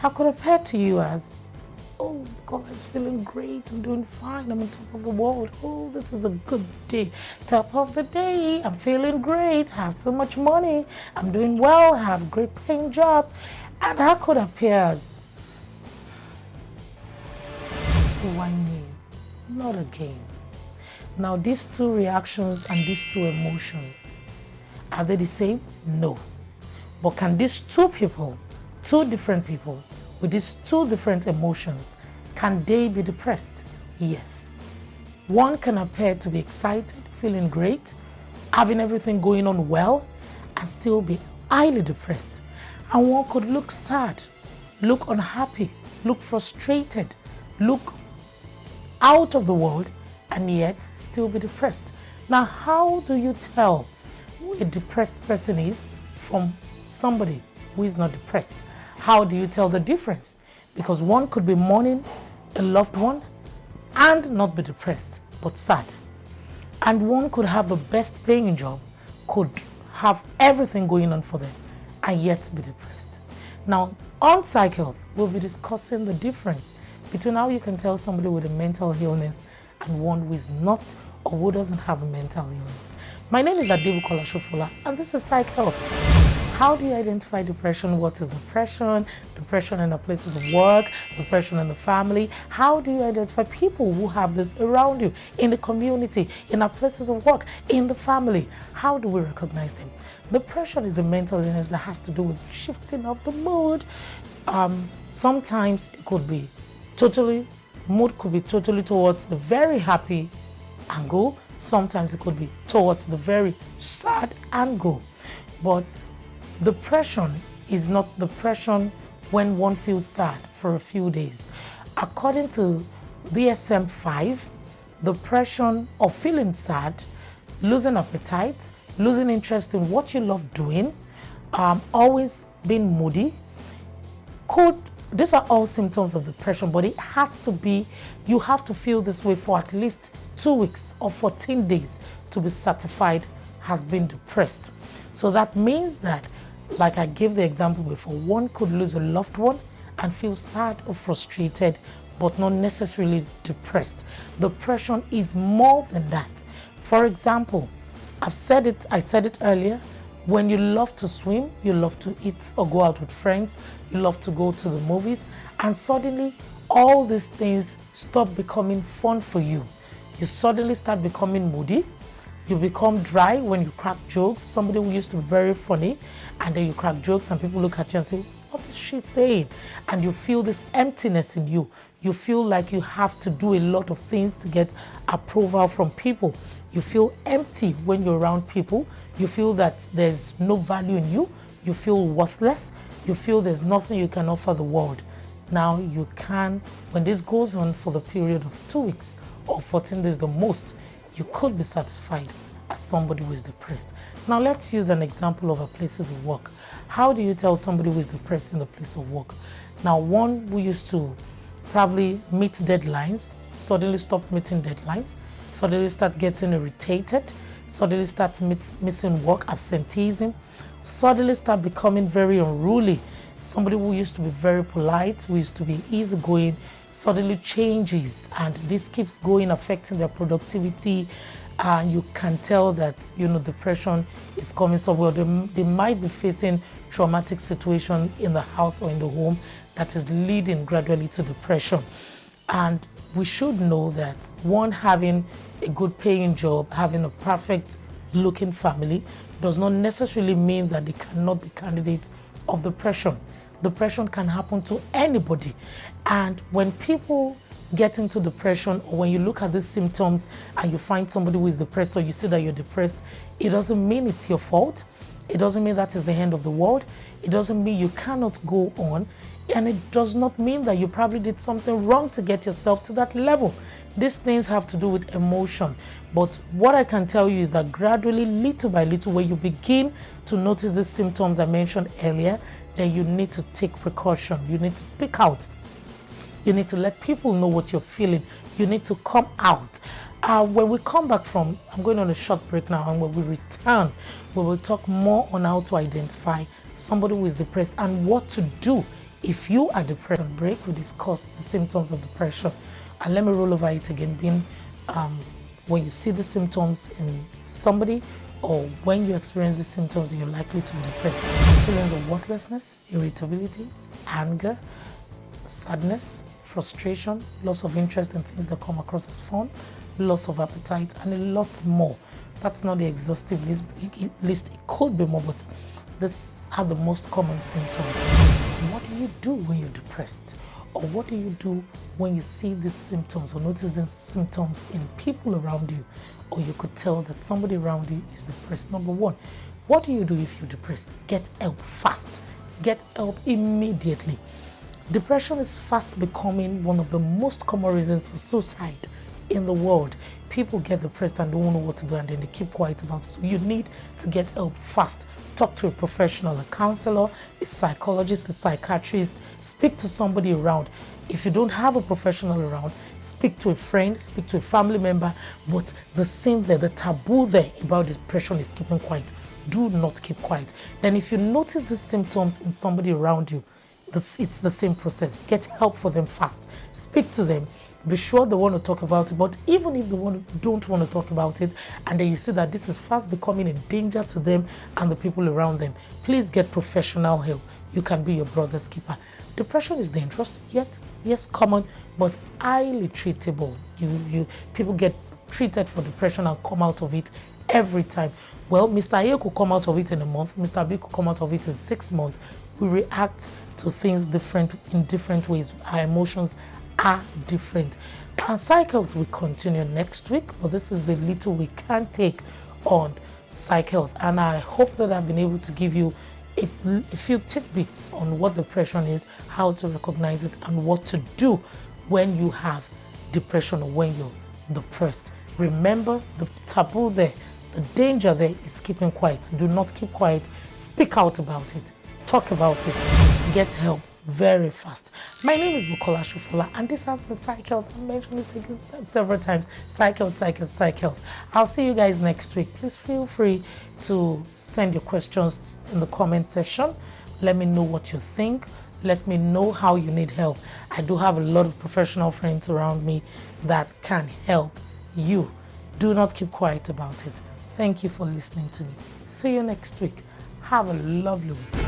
I could appear to you as, oh, God is feeling great, I'm doing fine, I'm on top of the world. Oh, this is a good day. Top of the day, I'm feeling great, I have so much money, I'm doing well, I have a great paying job. And I could appear as, why me? Not again. Now, these two reactions and these two emotions, are they the same? No. But can these two people, two different people, with these two different emotions, can they be depressed? Yes. One can appear to be excited, feeling great, having everything going on well, and still be highly depressed. And one could look sad, look unhappy, look frustrated, look out of the world, and yet still be depressed. Now, how do you tell who a depressed person is from somebody who is not depressed? How do you tell the difference? Because one could be mourning a loved one and not be depressed, but sad. And one could have the best paying job, could have everything going on for them, and yet be depressed. Now, on PsycHealth, we'll be discussing the difference between how you can tell somebody with a mental illness and one who is not or who doesn't have a mental illness. My name is Adebukola Shofola, and this is PsycHealth. How do you identify depression? What is depression? Depression in the places of work, depression in the family. How do you identify people who have this around you, in the community, in our places of work, in the family? How do we recognize them? Depression is a mental illness that has to do with shifting of the mood. Sometimes it could be mood could be totally towards the very happy angle. Sometimes it could be towards the very sad angle. But depression is not depression when one feels sad for a few days. According to DSM-5, depression or feeling sad, losing appetite, losing interest in what you love doing, always being moody, these are all symptoms of depression, but it has to be, you have to feel this way for at least 2 weeks or 14 days to be certified has been depressed. So that means that, like I gave the example before, one could lose a loved one and feel sad or frustrated, but not necessarily depressed. Depression is more than that. For example, I said it earlier, when you love to swim, you love to eat or go out with friends, you love to go to the movies, and suddenly all these things stop becoming fun for you. You suddenly start becoming moody. You become dry when you crack jokes. Somebody who used to be very funny, and then you crack jokes and people look at you and say, what is she saying? And you feel this emptiness in you. You feel like you have to do a lot of things to get approval from people. You feel empty when you're around people. You feel that there's no value in you. You feel worthless. You feel there's nothing you can offer the world. Now you can, when this goes on for the period of 2 weeks or 14 days the most, you could be satisfied as somebody who is depressed. Now let's use an example of a places of work. How do you tell somebody who is depressed in the place of work? Now, one who used to probably meet deadlines, suddenly stop meeting deadlines, suddenly start getting irritated, suddenly start missing work, absenteeism, suddenly start becoming very unruly. Somebody who used to be very polite, who used to be easygoing, suddenly changes, and this keeps going, affecting their productivity, and you can tell that, depression is coming somewhere. They might be facing traumatic situation in the house or in the home that is leading gradually to depression. And we should know that one having a good paying job, having a perfect looking family, does not necessarily mean that they cannot be candidates of depression. Depression can happen to anybody. And when people get into depression, or when you look at these symptoms and you find somebody who is depressed, or you see that you're depressed, it doesn't mean it's your fault. It doesn't mean that is the end of the world. It doesn't mean you cannot go on. And it does not mean that you probably did something wrong to get yourself to that level. These things have to do with emotion. But what I can tell you is that gradually, little by little, when you begin to notice the symptoms I mentioned earlier, then you need to take precaution. You need to speak out. You need to let people know what you're feeling. You need to come out. When we come back from, I'm going on a short break now, and when we return, we will talk more on how to identify somebody who is depressed and what to do If you are depressed, on break, we discussed the symptoms of depression. And let me roll over it again, being when you see the symptoms in somebody, or when you experience the symptoms, you're likely to be depressed. Feelings of worthlessness, irritability, anger, sadness, frustration, loss of interest in things that come across as fun, loss of appetite, and a lot more. That's not the exhaustive list. It could be more, but these are the most common symptoms. What do you do when you're depressed? Or what do you do when you see these symptoms or notice these symptoms in people around you? Or you could tell that somebody around you is depressed. Number one, what do you do if you're depressed? Get help fast. Get help immediately. Depression is fast becoming one of the most common reasons for suicide in the world. People get depressed and don't know what to do, and then they keep quiet about it. So you need to get help fast. Talk to a professional, a counselor, a psychologist, a psychiatrist. Speak to somebody around. If you don't have a professional around, speak to a friend, speak to a family member. But the same there, the taboo there about depression is keeping quiet. Do not keep quiet. Then if you notice the symptoms in somebody around you, it's the same process. Get help for them fast. Speak to them. Be sure they want to talk about it. But even if they don't want to talk about it, and then you see that this is fast becoming a danger to them and the people around them, please get professional help. You can be your brother's keeper. Depression is dangerous, yet yes, common, but highly treatable. People get treated for depression and come out of it every time. Well, Mr. A could come out of it in a month. Mr. B could come out of it in 6 months. We react to things in different ways. Our emotions are different. And PsycHealth will continue next week, but this is the little we can take on PsycHealth. And I hope that I've been able to give you a few tidbits on what depression is, how to recognize it, and what to do when you have depression or when you're depressed. Remember the taboo there, the danger there is keeping quiet. Do not keep quiet. Speak out about it. Talk about it. Get help very fast. My name is Bukola Shufola, and this has been PsycHealth. I mentioned it again several times. PsycHealth, PsycHealth, PsycHealth. I'll see you guys next week. Please feel free to send your questions in the comment section. Let me know what you think. Let me know how you need help. I do have a lot of professional friends around me that can help you. Do not keep quiet about it. Thank you for listening to me. See you next week. Have a lovely week.